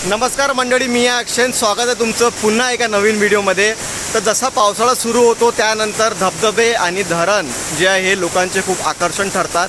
नमस्कार मंडळी, मी अक्षय. स्वागत आहे तुमचं पुन्हा एका नवीन व्हिडिओमध्ये. तर जसा पावसाळा सुरू होतो त्यानंतर धबधबे आणि धरण जे आहे हे लोकांचे खूप आकर्षण ठरतात.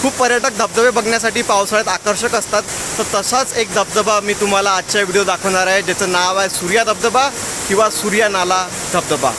खूप पर्यटक धबधबे बघण्यासाठी पावसाळ्यात आकर्षक असतात. तर तसाच एक धबधबा मी तुम्हाला आजच्या व्हिडिओ दाखवणार आहे, ज्याचं नाव आहे सूर्या धबधबा किंवा सूर्यनाला धबधबा.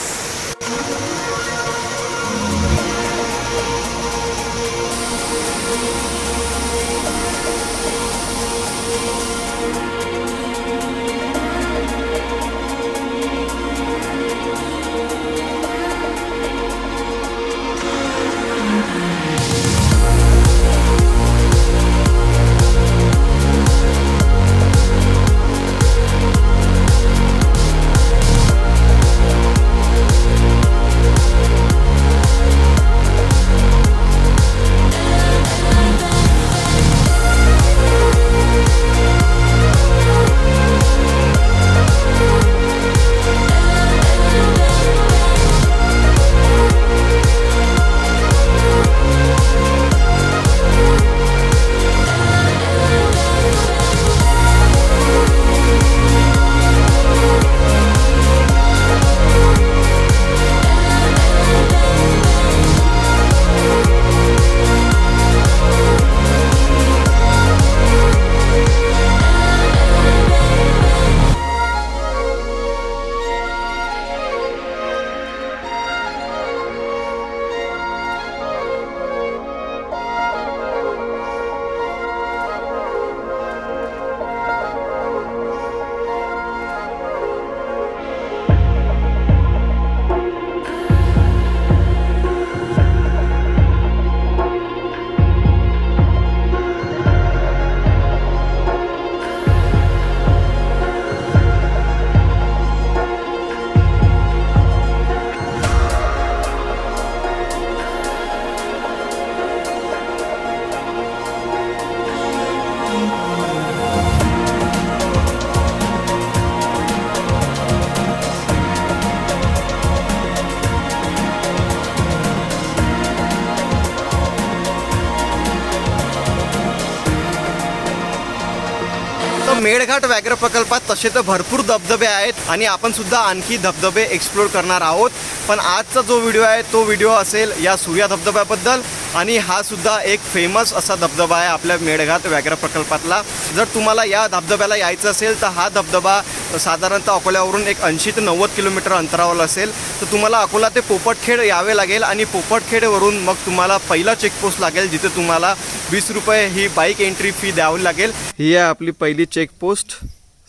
मेळघाट व्याघ्र प्रकल्पात तसे तर भरपूर धबधबे आहेत आणि आपण सुद्धा आणखी धबधबे एक्सप्लोर करणार आहोत. पण आजचा जो व्हिडिओ आहे तो व्हिडिओ असेल या सूर्या धबधब्याबद्दल. आणि हा सुद्धा एक फेमस असा धबधबा आहे आपल्या मेळघाट व्याघ्र प्रकल्पातला. जर तुम्हाला या धबधब्याला यायचं असेल तर हा धबधबा साधारणतः अकोल्यावरून एक 80 ते 90 किलोमीटर अंतरावर असेल. तर तुम्हाला अकोला ते पोपटखेड यावे लागेल आणि पोपटखेडवरून मग तुम्हाला पहिला चेकपोस्ट लागेल, जिथे तुम्हाला 20 रुपये ही बाईक एंट्री फी द्यावी लागेल. ही आहे आपली पहिली चेकपोस्ट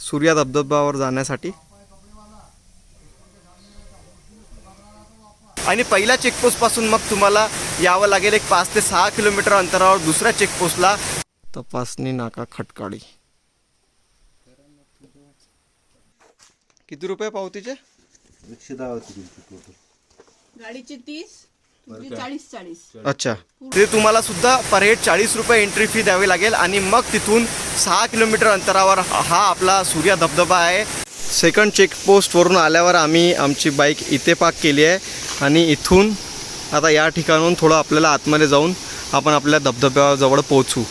सूर्या धबधब्यावर जाण्यासाठी. आणि पहिल्या चेकपोस्टपासून मग तुम्हाला यावं लागेल एक 5 ते 6 किलोमीटर अंतरावर दुसऱ्या चेकपोस्टला. तपासणी नाका खटकाळी. किती रुपये पावतीचे? 110 गाडीचे 30, 40. अच्छा, ते तुम्हाला सुद्धा पर हेड 40 रुपये एंट्री फी द्यावी लागेल. आणि मग तिथून 6 किलोमीटर अंतरावर हा आपला सूर्या धबधबा आहे. सेकंड चेकपोस्टवरून आल्यावर आम्ही आमची बाईक इथे पार्क केली आहे आणि इथून आता या ठिकाणाहून थोडं आपल्याला आतमध्ये जाऊन आपण आपल्या धबधब्याजवळ पोहोचू.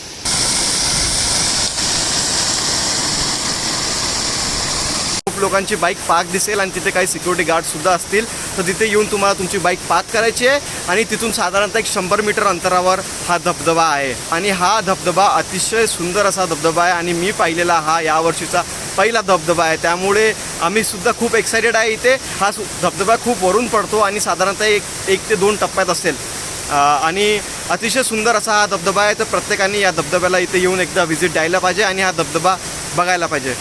खूप लोकांची बाईक पार्क दिसेल आणि तिथे काही सिक्युरिटी गार्डसुद्धा असतील. तर तिथे येऊन तुम्हाला तुमची बाईक पार्क करायची आहे आणि तिथून साधारणतः एक 100 मीटर अंतरावर हा धबधबा आहे. आणि हा धबधबा अतिशय सुंदर असा धबधबा आहे आणि मी पाहिलेला हा यावर्षीचा पहिला धबधबा आहे. त्यामुळे आम्ही सुद्धा खूप एक्सायटेड आहे. इथे हा धबधबा खूप वरून पडतो आणि साधारणतः एक ते 2 टप्प्यात असेल. आणि अतिशय सुंदर असा हा धबधबा आहे. तर प्रत्येकाने या धबधब्याला इथे येऊन एकदा व्हिजिट द्यायला पाहिजे आणि हा धबधबा बघायला पाहिजे.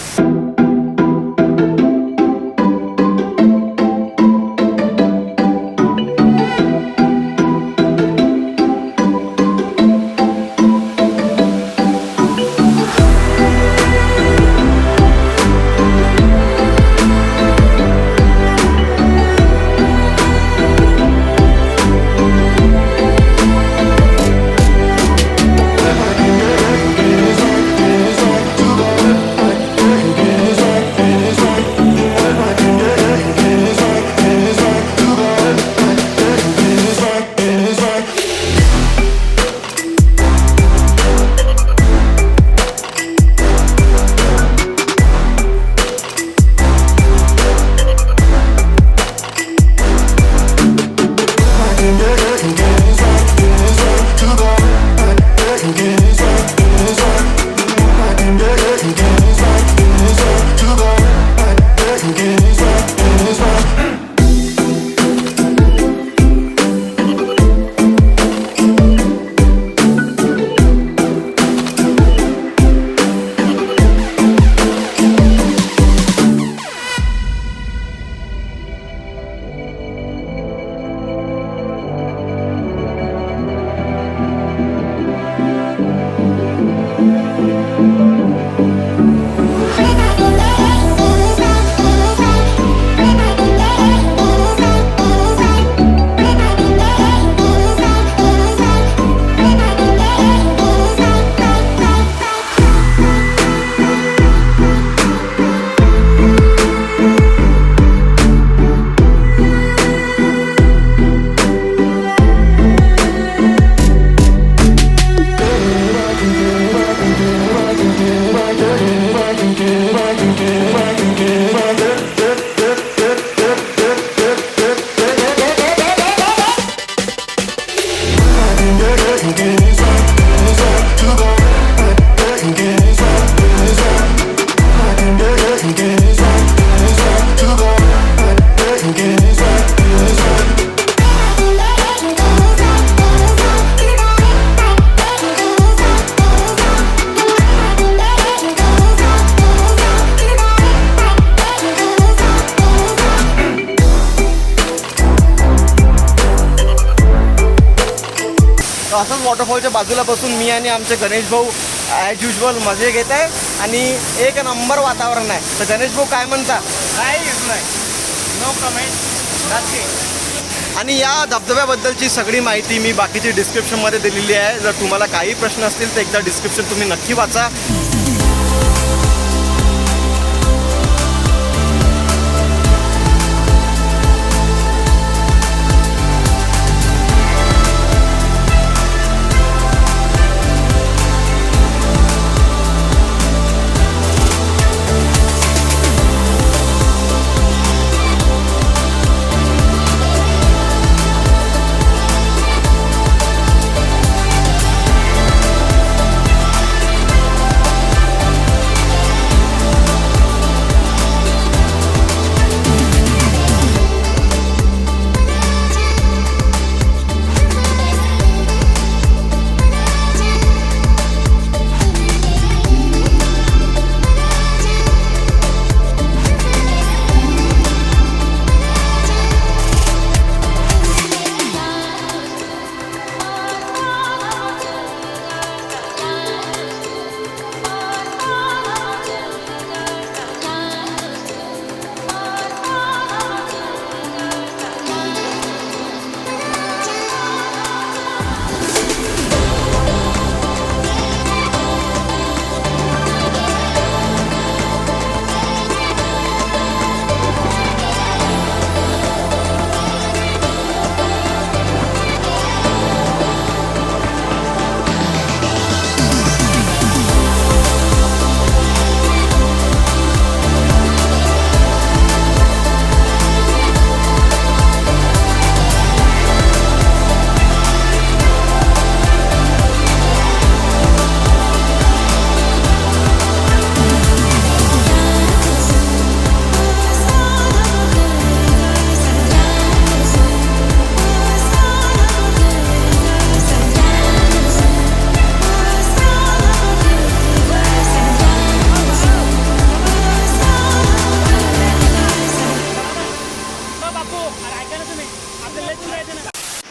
असंच वॉटरफॉलच्या बाजूला बसून मी आणि आमचे गणेश भाऊ ॲज युजल मजे घेत आहे आणि एक नंबर वातावरण आहे. तर गणेश भाऊ काय म्हणता? No comment. आणि या धबधब्याबद्दलची सगळी माहिती मी बाकीची डिस्क्रिप्शनमध्ये दिलेली आहे. जर तुम्हाला काही प्रश्न असतील तर एकदा डिस्क्रिप्शन तुम्ही नक्की वाचा.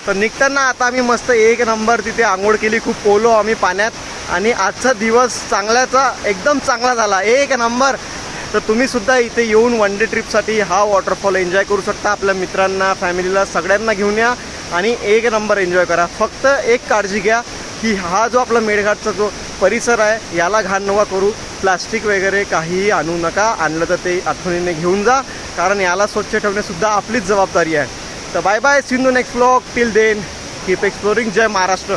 तर निघताना आता आम्ही मस्त एक नंबर तिथे आंघोळ केली. खूप ओलो आम्ही पाण्यात आणि आजचा दिवस चांगल्याचा एकदम चांगला झाला. एक नंबर. तर तुम्ही सुद्धा इथे येऊन वन डे ट्रिपसाठी हा वॉटरफॉल एन्जॉय करू शकता. आपल्या मित्रांना फॅमिलीला सगळ्यांना घेऊन या आणि एक नंबर एन्जॉय करा. फक्त एक काळजी घ्या की हा जो आपला मेळघाटचा जो परिसर आहे याला घाण नका करू. प्लास्टिक वगैरे काहीही आणू नका. आणलं तर ते आठवणीने घेऊन जा, कारण याला स्वच्छ ठेवणेसुद्धा आपलीच जबाबदारी आहे. तर bye bye. See you in the next vlog. Till then keep exploring. जय महाराष्ट्र.